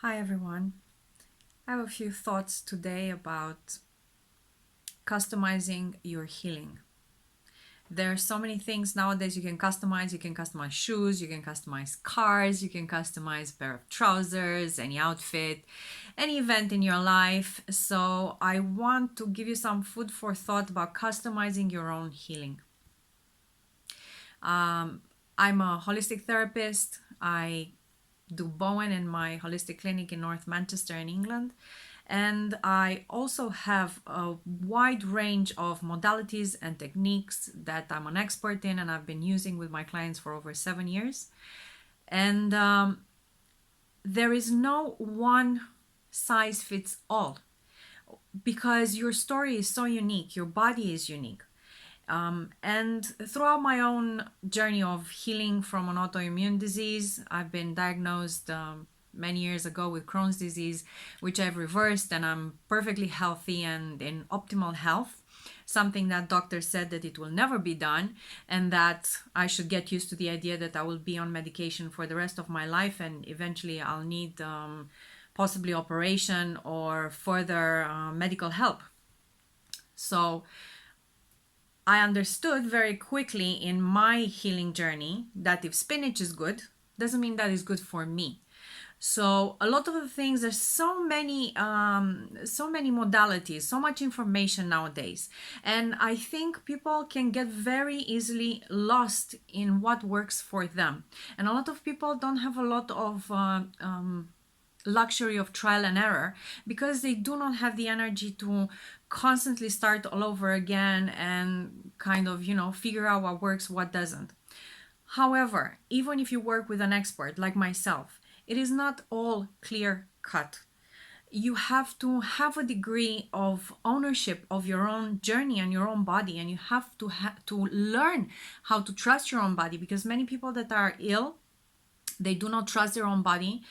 Hi everyone. I have a few thoughts today about customizing your healing. There are so many things nowadays you can customize. You can customize shoes, you can customize cars, you can customize a pair of trousers, any outfit, any event in your life. So I want to give you some food for thought about customizing your own healing. I'm a holistic therapist. I do Bowen in my holistic clinic in North Manchester in England. And I also have a wide range of modalities and techniques that I'm an expert in and I've been using with my clients for over 7 years. And there is no one size fits all because your story is so unique, your body is unique. And throughout my own journey of healing from an autoimmune disease, I've been diagnosed many years ago with Crohn's disease, which I've reversed, and I'm perfectly healthy and in optimal health. Something that doctors said that it will never be done, and that I should get used to the idea that I will be on medication for the rest of my life, and eventually I'll need possibly operation or further medical help. So I understood very quickly in my healing journey that if spinach is good, doesn't mean that is good for me. So a lot of the things, there's so many modalities, so much information nowadays, and I think people can get very easily lost in what works for them. And a lot of people don't have a lot of luxury of trial and error because they do not have the energy to constantly start all over again and kind of figure out what works, what doesn't. However, even if you work with an expert like myself, it is not all clear cut. You have to have a degree of ownership of your own journey and your own body, and you have to learn how to trust your own body, because many people that are ill, they do not trust their own body.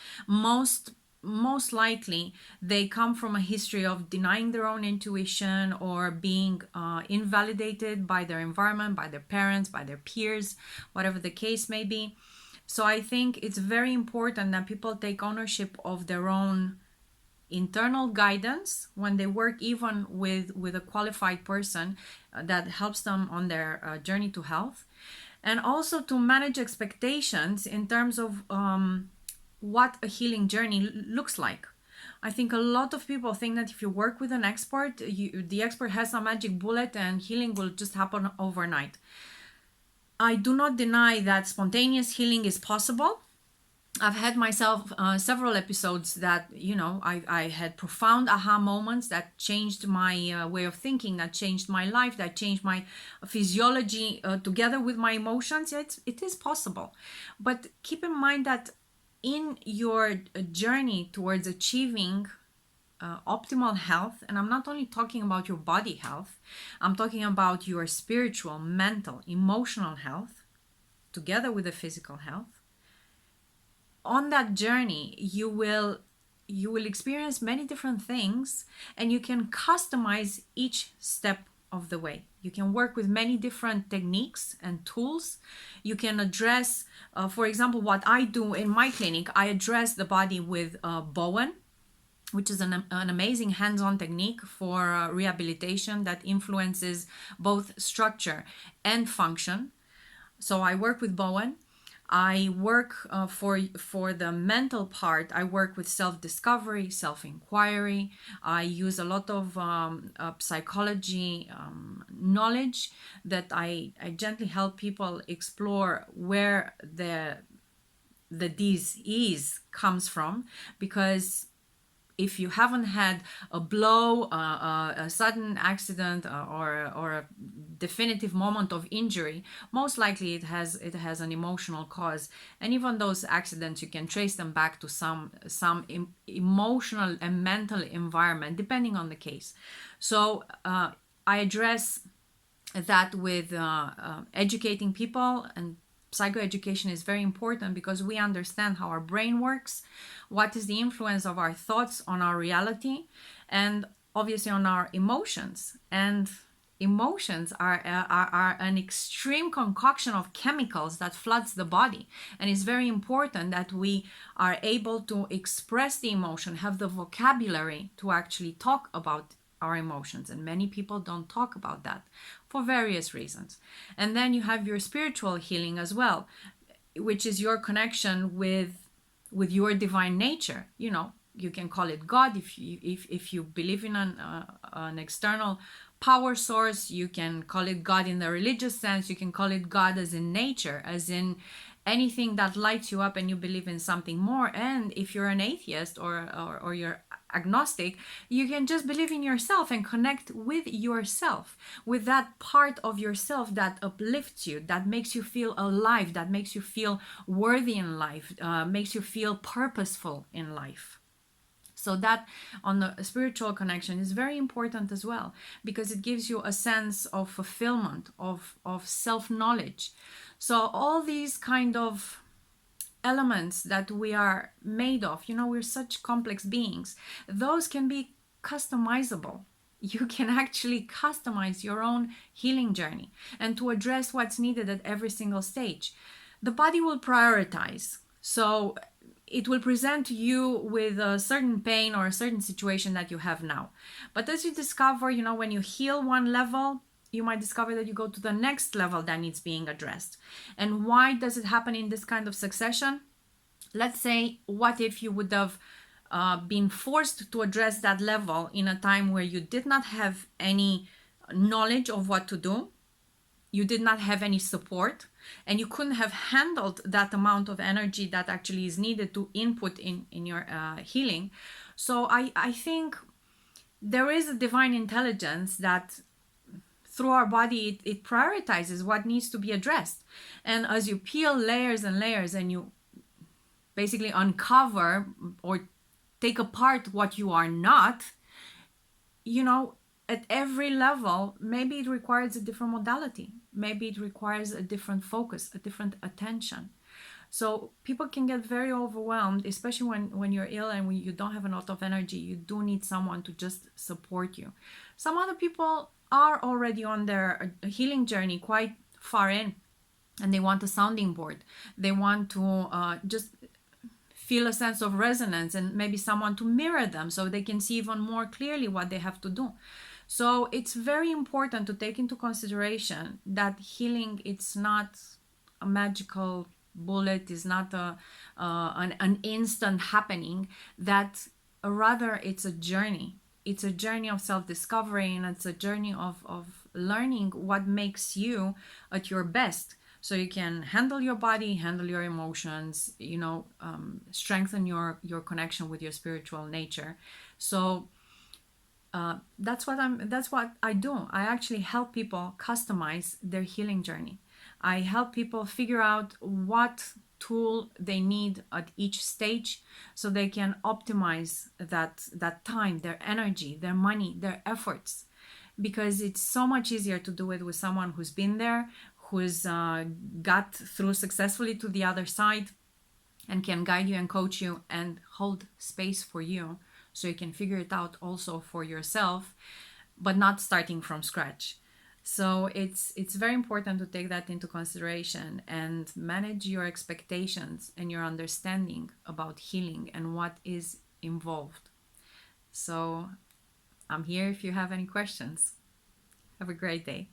Most likely they come from a history of denying their own intuition or being invalidated by their environment, by their parents, by their peers, whatever the case may be. So I think it's very important that people take ownership of their own internal guidance when they work even with a qualified person that helps them on their journey to health, and also to manage expectations in terms of what a healing journey looks like. I think a lot of people think that if you work with an expert, the expert has a magic bullet and healing will just happen overnight. I do not deny that spontaneous healing is possible. I've had myself several episodes that, I had profound aha moments that changed my way of thinking, that changed my life, that changed my physiology together with my emotions. It is possible. But keep in mind that in your journey towards achieving optimal health, and I'm not only talking about your body health, I'm talking about your spiritual, mental, emotional health together with the physical health. On that journey, you will experience many different things, and you can customize each step of the way. You can work with many different techniques and tools. You can address, for example, what I do in my clinic, I address the body with Bowen, which is an amazing hands-on technique for rehabilitation that influences both structure and function. So I work with Bowen. I work for the mental part. I work with self-discovery, self-inquiry. I use a lot of psychology knowledge that I gently help people explore where the disease comes from, because if you haven't had a blow, a sudden accident, or a definitive moment of injury, most likely it has an emotional cause. And even those accidents, you can trace them back to some emotional and mental environment, depending on the case. So I address that with educating people, and psychoeducation is very important because we understand how our brain works, what is the influence of our thoughts on our reality, and obviously on our emotions. And emotions are an extreme concoction of chemicals that floods the body, and it's very important that we are able to express the emotion, have the vocabulary to actually talk about our emotions, and many people don't talk about that for various reasons. And then you have your spiritual healing as well, which is your connection with your divine nature. You can call it God if you believe in an external power source. You can call it God in the religious sense. You can call it God as in nature, as in anything that lights you up and you believe in something more. And if you're an atheist or you're agnostic, you can just believe in yourself and connect with yourself, with that part of yourself that uplifts you, that makes you feel alive, that makes you feel worthy in life, makes you feel purposeful in life. So that on the spiritual connection is very important as well, because it gives you a sense of fulfillment, of self-knowledge. So all these kind of elements that we are made of, we're such complex beings, those can be customizable. You can actually customize your own healing journey and to address what's needed at every single stage. The body will prioritize. So it will present you with a certain pain or a certain situation that you have now. But as you discover, when you heal one level, you might discover that you go to the next level that needs being addressed. And why does it happen in this kind of succession? Let's say, what if you would have been forced to address that level in a time where you did not have any knowledge of what to do, you did not have any support, and you couldn't have handled that amount of energy that actually is needed to input in your healing. So I think there is a divine intelligence that through our body, it prioritizes what needs to be addressed. And as you peel layers and layers and you basically uncover or take apart what you are not, at every level, maybe it requires a different modality. Maybe it requires a different focus, a different attention. So people can get very overwhelmed, especially when you're ill and when you don't have a lot of energy. You do need someone to just support you. Some other people are already on their healing journey quite far in, and they want a sounding board. They want to just feel a sense of resonance and maybe someone to mirror them so they can see even more clearly what they have to do. So it's very important to take into consideration that healing, it's not a magical bullet, is not an instant happening, that rather it's a journey. It's a journey of self-discovery, and it's a journey of learning what makes you at your best, so you can handle your body, handle your emotions, strengthen your connection with your spiritual nature. So that's what I do. I actually help people customize their healing journey. I help people figure out what tool they need at each stage so they can optimize that time, their energy, their money, their efforts, because it's so much easier to do it with someone who's been there, who's got through successfully to the other side, and can guide you and coach you and hold space for you so you can figure it out also for yourself, but not starting from scratch. So it's very important to take that into consideration and manage your expectations and your understanding about healing and what is involved. So I'm here if you have any questions. Have a great day.